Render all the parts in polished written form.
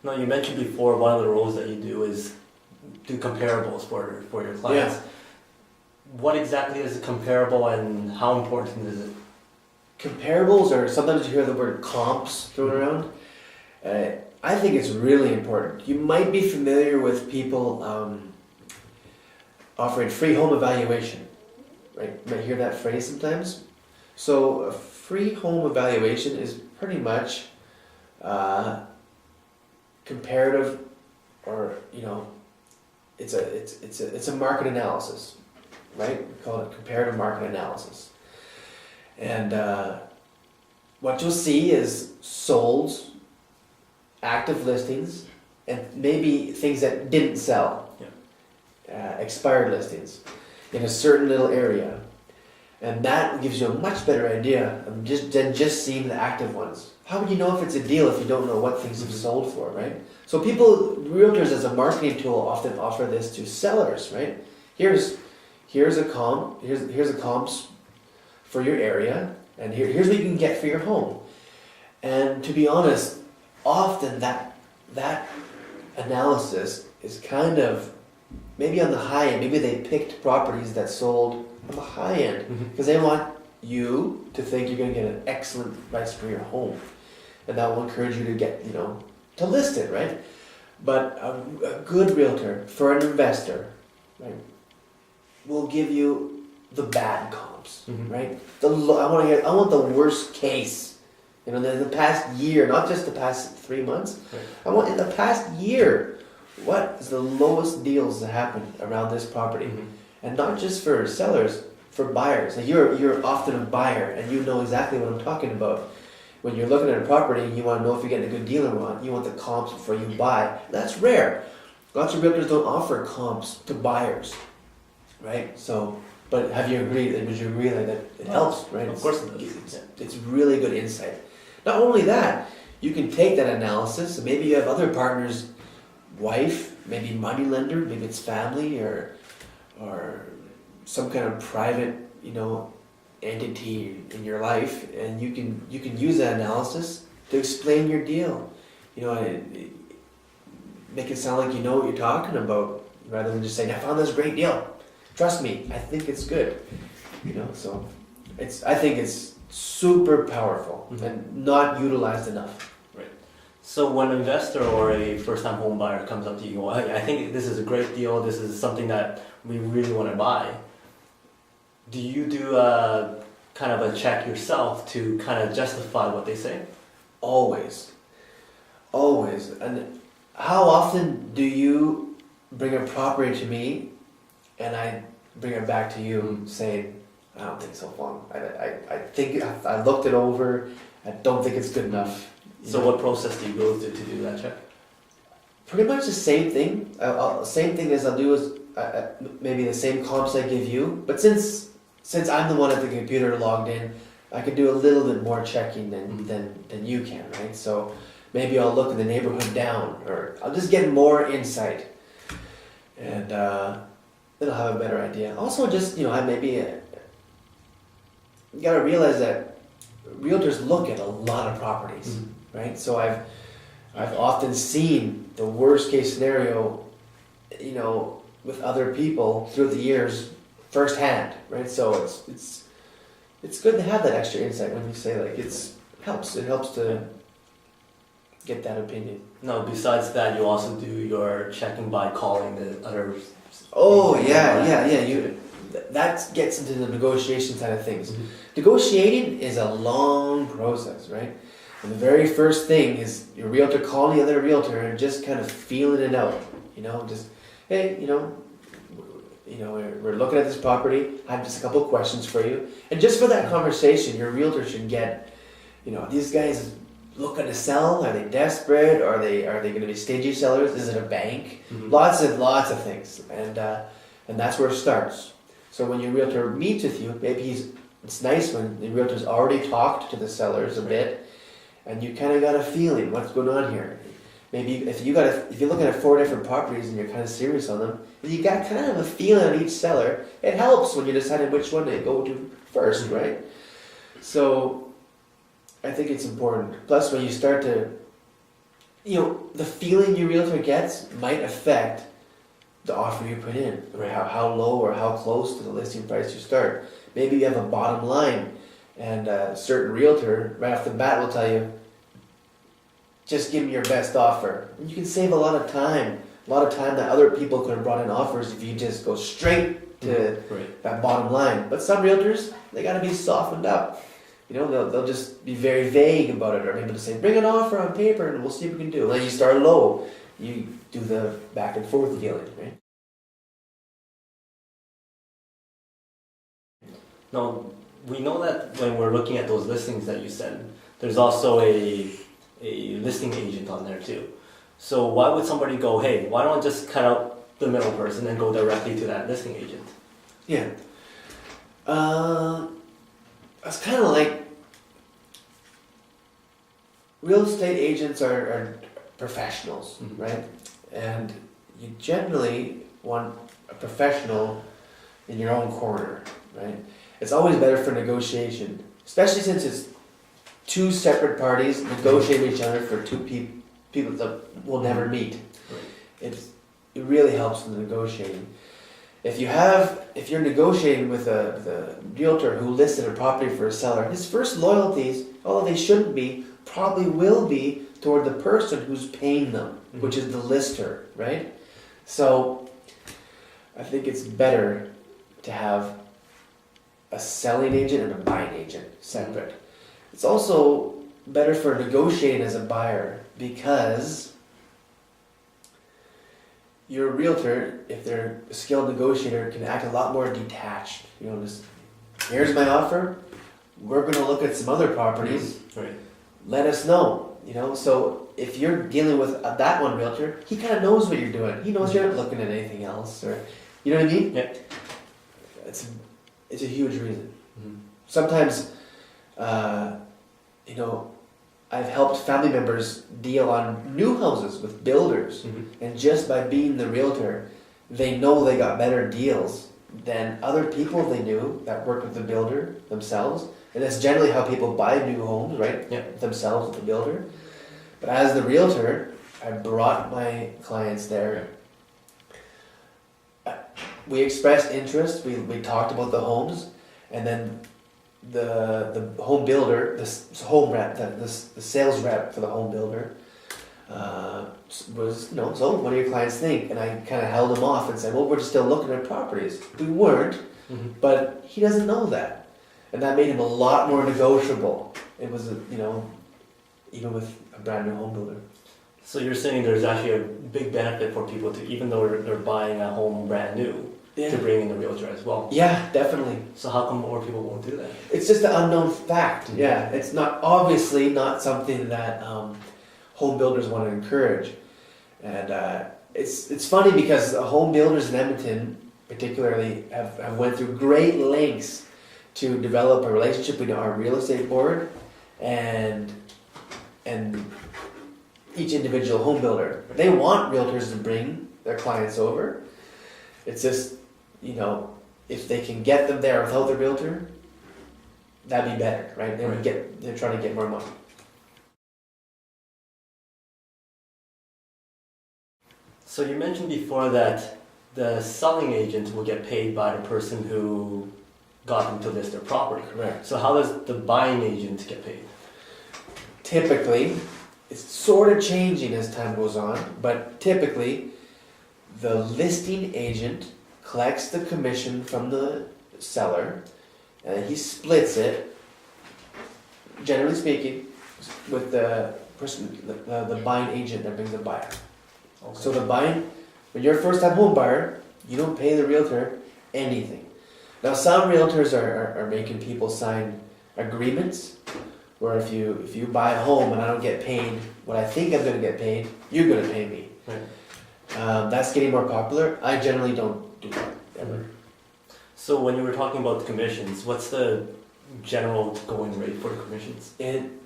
No, you mentioned before one of the roles that you do is do comparables for your clients. Yeah. What exactly is a comparable and how important is it? Comparables, or sometimes you hear the word comps thrown around. I think it's really important. You might be familiar with people offering free home evaluation, right? You might hear that phrase sometimes. So a free home evaluation is pretty much comparative, or it's a market analysis, right? We call it comparative market analysis. And what you'll see is sold, active listings, and maybe things that didn't sell, expired listings in a certain little area. And that gives you a much better idea than just seeing the active ones. How would you know if it's a deal if you don't know what things have sold for, right? So realtors as a marketing tool often offer this to sellers, right? Here's a comps for your area, and here's what you can get for your home. And to be honest, often that analysis is kind of maybe on the high end. Maybe they picked properties that sold on the high end because they want you to think you're going to get an excellent price for your home, and that will encourage you to get to list it, right? But a good realtor for an investor, right, will give you the bad comps, right? I want the worst case. The past year, not just the past 3 months. Right. I want in the past year, what is the lowest deals that happened around this property, and not just for sellers, for buyers. Now you're often a buyer, and you know exactly what I'm talking about. When you're looking at a property and you want to know if you're getting a good deal or not, you want the comps before you buy. That's rare. Lots of realtors don't offer comps to buyers, right? So, but would you agree that it helps, right? Of course it does. It's really good insight. Not only that, you can take that analysis, and maybe you have other partners, wife, maybe money lender, maybe it's family or some kind of private, entity in your life, and you can use that analysis to explain your deal. Make it sound like you know what you're talking about, rather than just saying, I found this great deal. Trust me, I think it's good. So I think it's super powerful and not utilized enough. Right. So when an investor or a first-time home buyer comes up to you, I think this is a great deal, this is something that we really want to buy, do you do kind of a check yourself to kind of justify what they say? Always. And how often do you bring a property to me and I bring it back to you saying, I don't think so, Fong. I think I looked it over. I don't think it's good enough. So what process do you go through to do that check? Pretty much the same thing. Same thing as I'll do is maybe the same comps I give you. But since I'm the one at the computer logged in, I can do a little bit more checking than you can, right? So maybe I'll look in the neighborhood down, or I'll just get more insight, and then I'll have a better idea. Also, just you gotta realize that realtors look at a lot of properties, right? So I've often seen the worst case scenario, with other people through the years firsthand, right? So it's good to have that extra insight when you say it helps to get that opinion. No, besides that, you also do your checking by calling the other. Oh yeah. That gets into the negotiation side of things. Negotiating is a long process, right? And the very first thing is your realtor calling the other realtor and just kind of feeling it out. Just, hey, we're looking at this property. I have just a couple of questions for you. And just for that conversation, your realtor should get, these guys looking to sell. Are they desperate? Are they going to be stingy sellers? Is it a bank? Lots of things, and that's where it starts. So when your realtor meets with you, maybe it's nice when the realtor's already talked to the sellers a bit, and you kind of got a feeling what's going on here. Maybe if you're looking at 4 different properties and you're kind of serious on them, you got kind of a feeling on each seller. It helps when you're deciding which one to go to first, right? So I think it's important. Plus, when you start to the feeling your realtor gets might affect the offer you put in, or how low or how close to the listing price you start. Maybe you have a bottom line, and a certain realtor right off the bat will tell you, just give me your best offer. And you can save a lot of time that other people could have brought in offers if you just go straight to that bottom line. But some realtors, they got to be softened up. They'll just be very vague about it, or maybe just say, bring an offer on paper and we'll see what we can do. And then you start low. You do the back and forth dealing, right? Now, we know that when we're looking at those listings that you send, there's also a listing agent on there too. So why would somebody go, hey, why don't I just cut out the middle person and go directly to that listing agent? Yeah. It's kind of like real estate agents are professionals, right? And you generally want a professional in your own corner, right? It's always better for negotiation, especially since it's two separate parties negotiating with each other for two people that will never meet. Right. It really helps in the negotiating. If you're negotiating with the realtor who listed a property for a seller, his first loyalties, although they shouldn't be, probably will be toward the person who's paying them, which is the lister, right? So I think it's better to have a selling agent and a buying agent separate. It's also better for negotiating as a buyer because your realtor, if they're a skilled negotiator, can act a lot more detached. Just here's my offer. We're going to look at some other properties. Right. Let us know. So if you're dealing with that one realtor, he kind of knows what you're doing. He knows you're not looking at anything else, or you know what I mean? Yeah. It's a huge reason. Sometimes, I've helped family members deal on new houses with builders, and just by being the realtor, they know they got better deals than other people they knew that worked with the builder themselves. And that's generally how people buy new homes, right? Yeah. Themselves with the builder. But as the realtor, I brought my clients there. We expressed interest. We talked about the homes, and then the home builder, the home rep, the sales rep for the home builder, was so what do your clients think? And I kind of held him off and said, well, we're just still looking at properties. We weren't, but he doesn't know that, and that made him a lot more negotiable. It was even with a brand new home builder. So you're saying there's actually a big benefit for people to, even though they're buying a home brand new, to bring in the realtor as well. Yeah, definitely. So how come more people won't do that? It's just an unknown fact. Yeah, it's obviously not something that home builders want to encourage. And it's funny because home builders in Edmonton, particularly, have went through great lengths to develop a relationship with our real estate board and each individual home builder. They want realtors to bring their clients over. It's just, if they can get them there without the realtor, that'd be better, right? They're trying to get more money. So you mentioned before that the selling agent will get paid by the person who got them to list their property. Correct. So how does the buying agent get paid? Typically, it's sort of changing as time goes on, but typically, the listing agent collects the commission from the seller, and he splits it, generally speaking, with the person, the buying agent that brings the buyer. Okay. So when you're a first-time home buyer, you don't pay the realtor anything. Now, some realtors are making people sign agreements where if you buy a home and I don't get paid what I think I'm going to get paid, you're going to pay me. Right. That's getting more popular. I generally don't do that ever. So when you were talking about the commissions, what's the general going rate for the commissions? In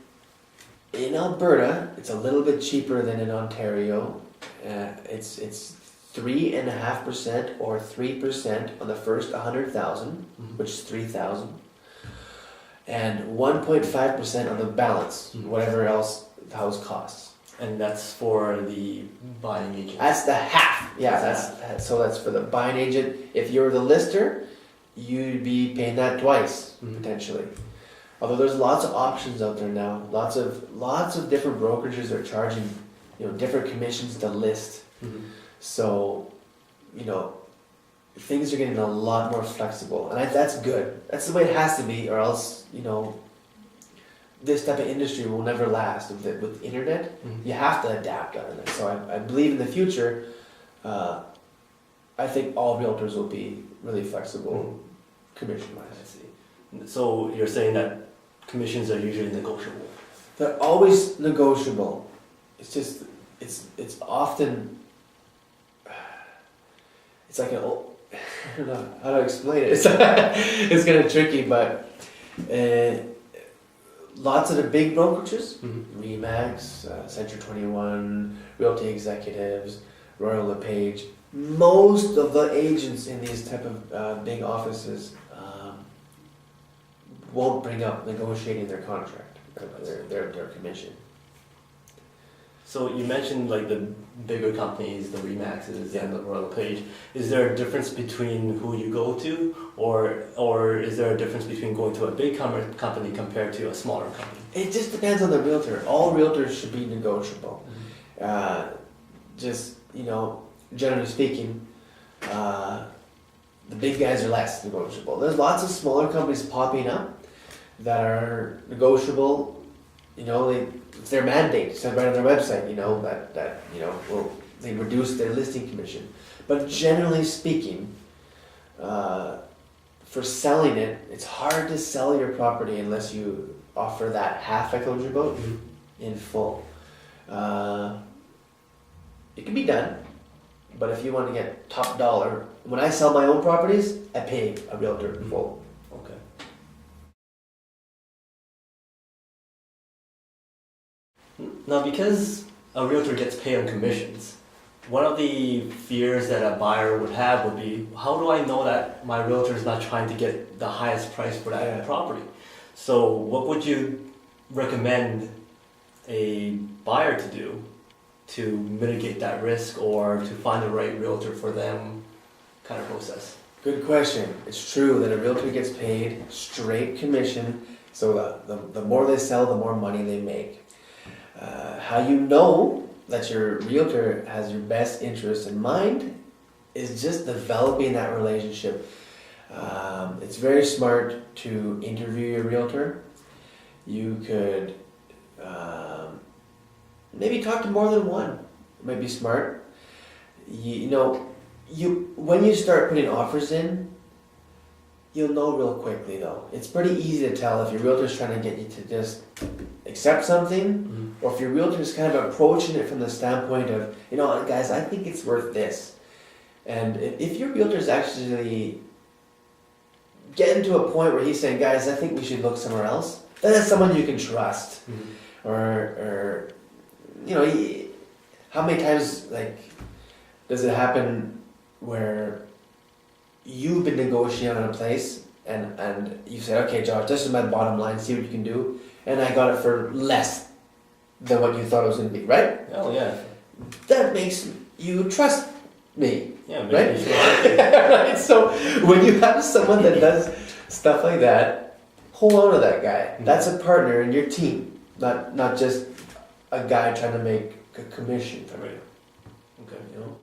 Alberta, it's a little bit cheaper than in Ontario. It's 3.5% or 3% on the first 100,000, which is 3,000, and 1.5% on the balance, whatever else the house costs. And that's for the buying agent. That's the half. Yeah, that's for the buying agent. If you're the lister, you'd be paying that twice potentially. Although there's lots of options out there now. Lots of different brokerages are charging, different commissions to list. So, things are getting a lot more flexible, and that's good. That's the way it has to be, or else, this type of industry will never last. With the internet, you have to adapt on it. So I believe in the future, I think all realtors will be really flexible, commission-wise. I see. So you're saying that commissions are usually negotiable? They're always negotiable. It's just, it's often, it's like I don't know how to explain it. It's kind of tricky, but lots of the big brokerages, Remax, Century 21, Realty Executives, Royal LePage, most of the agents in these type of big offices won't bring up negotiating their contract, their commission. So you mentioned like the bigger companies, the Remaxes and the Royal LePage. Is there a difference between who you go to, or is there a difference between going to a big company compared to a smaller company? It just depends on the realtor. All realtors should be negotiable. Generally speaking, the big guys are less negotiable. There's lots of smaller companies popping up that are negotiable. It's their mandate. It's right on their website. They reduce their listing commission. But generally speaking, for selling it, it's hard to sell your property unless you offer that half I told you about in full. It can be done, but if you want to get top dollar, when I sell my own properties, I pay a realtor in full. Okay. Now, because a realtor gets paid on commissions, one of the fears that a buyer would have would be, how do I know that my realtor is not trying to get the highest price for that property? So what would you recommend a buyer to do to mitigate that risk, or to find the right realtor for them kind of process? Good question. It's true that a realtor gets paid straight commission, so the more they sell, the more money they make. How you know that your realtor has your best interest in mind is just developing that relationship. It's very smart to interview your realtor. You could maybe talk to more than one. It might be smart. When you start putting offers in, you'll know real quickly though. It's pretty easy to tell if your realtor's trying to get you to just accept something, or if your realtor's kind of approaching it from the standpoint of, guys, I think it's worth this. And if your realtor's actually getting to a point where he's saying, guys, I think we should look somewhere else, then that's someone you can trust. Or how many times does it happen where you've been negotiating on a place and you say, okay, Josh, this is my bottom line, see what you can do, and I got it for less than what you thought it was going to be, right? Oh yeah. That makes you trust me. Yeah, right? Right. So when you have someone that does stuff like that, hold on to that guy. That's a partner in your team, not just a guy trying to make a commission from you. Okay.